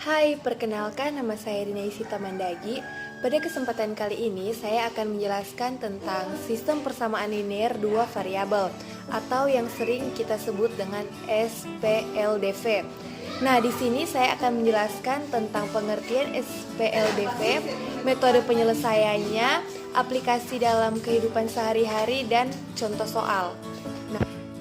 Hai, perkenalkan nama saya Dina Isita Mandagi. Pada kesempatan kali ini saya akan menjelaskan tentang sistem persamaan linear dua variabel atau yang sering kita sebut dengan SPLDV. Nah, di sini saya akan menjelaskan tentang pengertian SPLDV, metode penyelesaiannya, aplikasi dalam kehidupan sehari-hari dan contoh soal.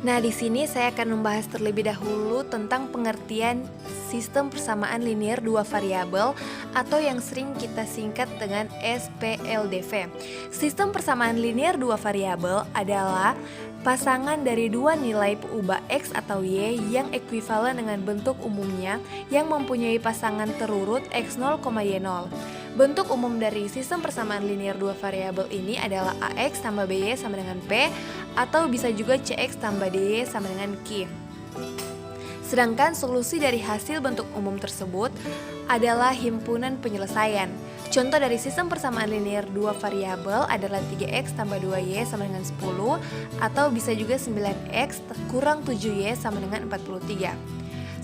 Nah, di sini saya akan membahas terlebih dahulu tentang pengertian sistem persamaan linear dua variabel atau yang sering kita singkat dengan SPLDV. Sistem persamaan linear dua variabel adalah pasangan dari dua nilai peubah X atau Y yang ekuivalen dengan bentuk umumnya yang mempunyai pasangan terurut X0, Y0. Bentuk umum dari sistem persamaan linear dua variabel ini adalah AX tambah BY sama dengan P, atau bisa juga CX tambah DY sama dengan Q. Sedangkan solusi dari hasil bentuk umum tersebut adalah himpunan penyelesaian. Contoh dari sistem persamaan linear dua variabel adalah 3x tambah 2y sama dengan 10, atau bisa juga 9x kurang 7y sama dengan 43.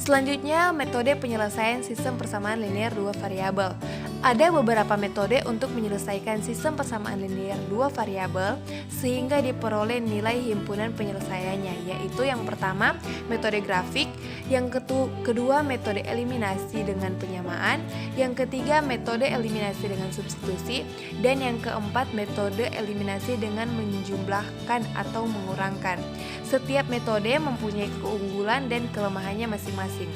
Selanjutnya, metode penyelesaian sistem persamaan linear dua variabel. Ada beberapa metode untuk menyelesaikan sistem persamaan linear dua variabel sehingga diperoleh nilai himpunan penyelesaiannya, yaitu yang pertama metode grafik, yang kedua metode eliminasi dengan penyamaan, yang ketiga metode eliminasi dengan substitusi, dan yang keempat metode eliminasi dengan menjumlahkan atau mengurangkan. Setiap metode mempunyai keunggulan dan kelemahannya masing-masing.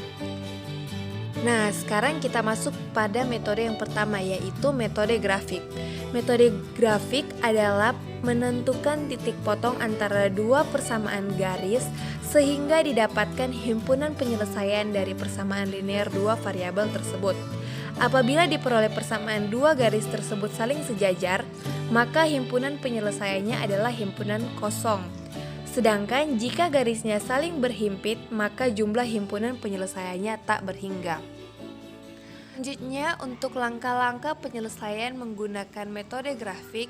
Nah, sekarang kita masuk pada metode yang pertama, yaitu metode grafik. Metode grafik adalah menentukan titik potong antara dua persamaan garis sehingga didapatkan himpunan penyelesaian dari persamaan linear dua variabel tersebut. Apabila diperoleh persamaan dua garis tersebut saling sejajar, maka himpunan penyelesaiannya adalah himpunan kosong. Sedangkan jika garisnya saling berhimpit, maka jumlah himpunan penyelesaiannya tak berhingga. Selanjutnya, untuk langkah-langkah penyelesaian menggunakan metode grafik,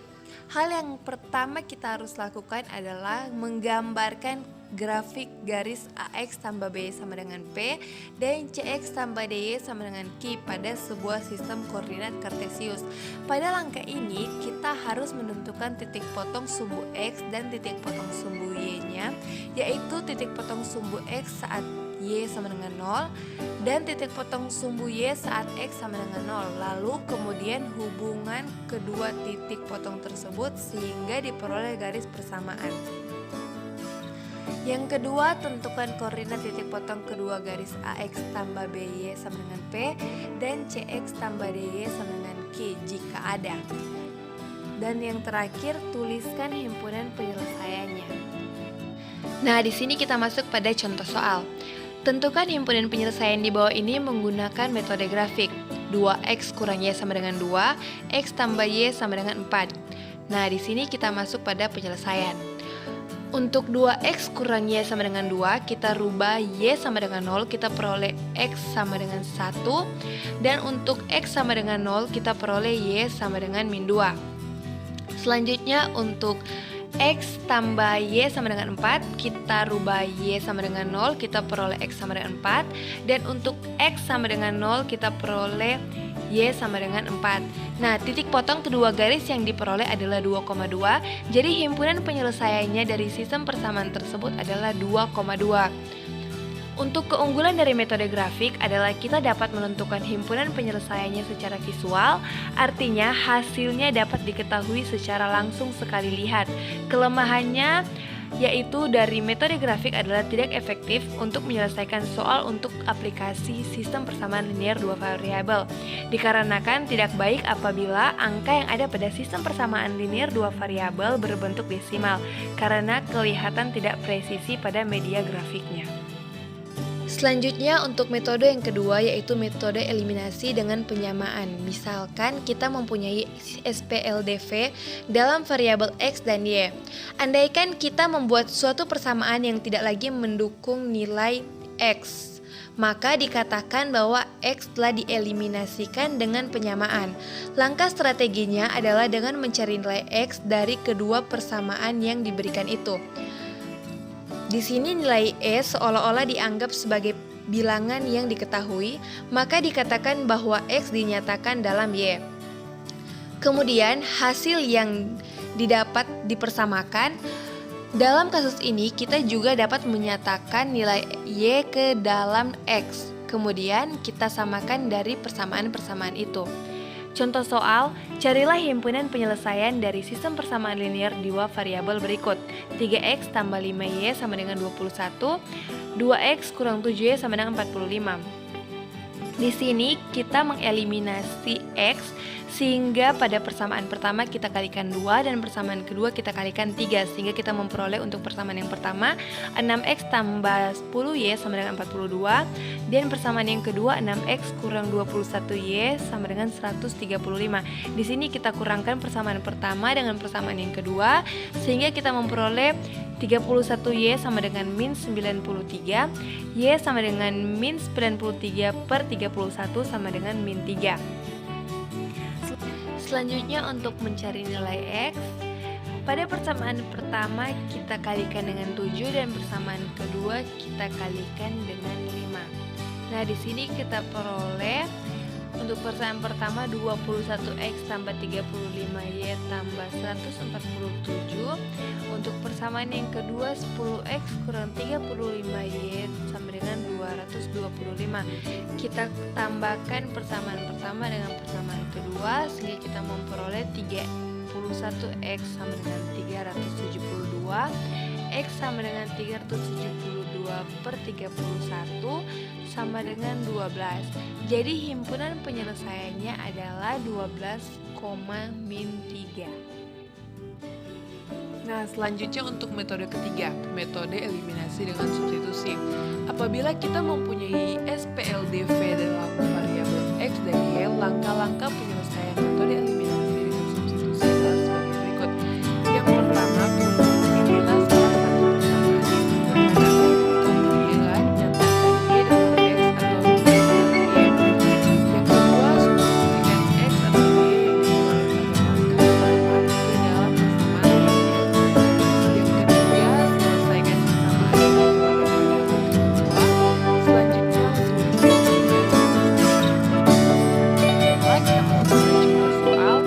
hal yang pertama kita harus lakukan adalah menggambarkan grafik garis AX tambah BY sama dengan P dan CX tambah DY sama dengan Q pada sebuah sistem koordinat kartesius. Pada langkah ini kita harus menentukan titik potong sumbu X dan titik potong sumbu Y-nya, yaitu titik potong sumbu X saat Y sama dengan 0 dan titik potong sumbu Y saat X sama dengan 0. Lalu kemudian hubungan kedua titik potong tersebut sehingga diperoleh garis persamaan. Yang kedua, tentukan koordinat titik potong kedua garis AX tambah BY sama dengan P dan CX tambah DY sama dengan Q jika ada. Dan yang terakhir, tuliskan himpunan penyelesaiannya. Nah, di sini kita masuk pada contoh soal. Tentukan himpunan penyelesaian di bawah ini menggunakan metode grafik. 2x kurang y sama dengan 2, x tambah y sama dengan 4. Nah, di sini kita masuk pada penyelesaian. Untuk 2x kurang y sama dengan 2, kita rubah y sama dengan 0, kita peroleh x sama dengan 1. Dan untuk x sama dengan 0, kita peroleh y sama dengan min 2. Selanjutnya untuk X tambah Y sama dengan 4, kita rubah Y sama dengan 0, kita peroleh X sama dengan 4. Dan untuk X sama dengan 0, kita peroleh Y sama dengan 4. Nah, titik potong kedua garis yang diperoleh adalah 2,2. Jadi himpunan penyelesaiannya dari sistem persamaan tersebut adalah 2,2. Untuk keunggulan dari metode grafik adalah kita dapat menentukan himpunan penyelesaiannya secara visual, artinya hasilnya dapat diketahui secara langsung sekali lihat. Kelemahannya yaitu dari metode grafik adalah tidak efektif untuk menyelesaikan soal untuk aplikasi sistem persamaan linear dua variabel. Dikarenakan tidak baik apabila angka yang ada pada sistem persamaan linear dua variabel berbentuk desimal, karena kelihatan tidak presisi pada media grafiknya. Selanjutnya untuk metode yang kedua, yaitu metode eliminasi dengan penyamaan. Misalkan kita mempunyai SPLDV dalam variabel X dan Y. Andaikan kita membuat suatu persamaan yang tidak lagi mendukung nilai X, maka dikatakan bahwa X telah dieliminasikan dengan penyamaan. Langkah strateginya adalah dengan mencari nilai X dari kedua persamaan yang diberikan itu. Di sini nilai E seolah-olah dianggap sebagai bilangan yang diketahui, maka dikatakan bahwa X dinyatakan dalam Y. Kemudian hasil yang didapat dipersamakan. Dalam kasus ini kita juga dapat menyatakan nilai Y ke dalam X. Kemudian kita samakan dari persamaan-persamaan itu. Contoh soal, carilah himpunan penyelesaian dari sistem persamaan linear dua variabel berikut. 3X tambah 5Y sama dengan 21, 2X kurang 7Y sama dengan 45. Di sini kita mengeliminasi X sehingga pada persamaan pertama kita kalikan 2 dan persamaan kedua kita kalikan 3, sehingga kita memperoleh untuk persamaan yang pertama 6X tambah 10Y sama dengan 42, dan persamaan yang kedua 6X kurang 21Y sama dengan 135. Di sini kita kurangkan persamaan pertama dengan persamaan yang kedua sehingga kita memperoleh 31Y sama dengan min 93, Y sama dengan min 93 per 31 sama dengan min 3. Selanjutnya untuk mencari nilai X, pada persamaan pertama kita kalikan dengan 7 dan persamaan kedua kita kalikan dengan 5. Nah, di sini kita peroleh untuk persamaan pertama 21X tambah 35Y tambah 147. Untuk persamaan yang kedua 10X kurang 35Y sama dengan 225. Kita tambahkan persamaan pertama dengan persamaan kedua sehingga kita memperoleh 31X sama dengan 372, X sama dengan 372 per 31 sama dengan 12. Jadi himpunan penyelesaiannya adalah 12, min 3. Nah, selanjutnya untuk metode ketiga, metode eliminasi dengan substitusi. Apabila kita mempunyai SPLDV dalam variabel X dan Y, langkah-langkah penyelesaian metode eliminasi dengan substitusi adalah sebagai berikut. Yang pertama, pilihlah salah satu persamaan yang sederhana untuk nyatakan Y dalam X atau Y dalam Y. Yang kedua, substitusikan X atau Y yang dikeluarkan dalam ke dalam persamaan lainnya. Yang ketiga, selesaikan persamaan yang dikeluarkan pada kedua. Selanjutnya, substitusikan. Baiklah, kita masuk ke jumlah soal.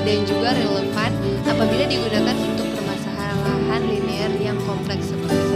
dan juga relevan apabila digunakan untuk permasalahan linear yang kompleks seperti